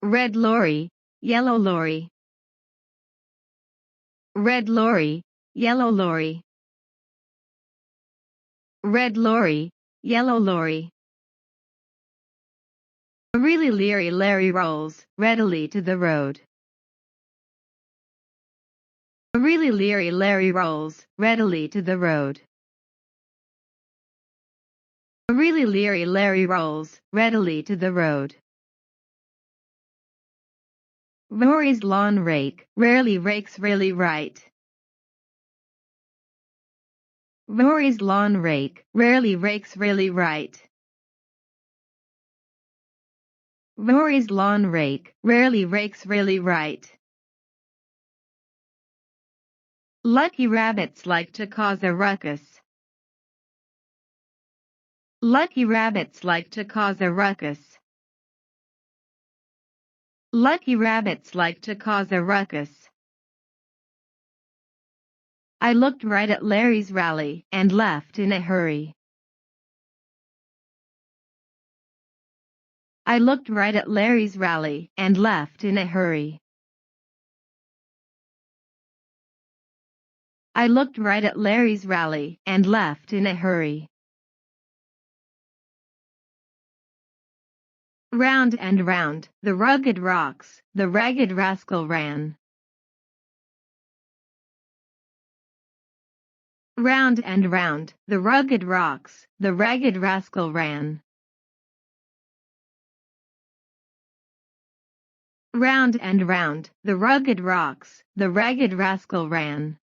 Red lorry, yellow lorry. Red lorry, yellow lorry. Red lorry, yellow lorry. A really leery Larry rolls readily to the road. A really leery Larry rolls readily to the road. A really leery Larry rolls readily to the road. Rory's lawn rake rarely rakes really right. Rory's lawn rake rarely rakes really right. Rory's lawn rake rarely rakes really right. Lucky rabbits like to cause a ruckus. Lucky rabbits like to cause a ruckus. Lucky rabbits like to cause a ruckus. I looked right at Larry's rally and left in a hurry. I looked right at Larry's rally and left in a hurry. I looked right at Larry's rally and left in a hurry. Round and round the rugged rocks the ragged rascal ran. Round and round the rugged rocks the ragged rascal ran. Round and round the rugged rocks the ragged rascal ran.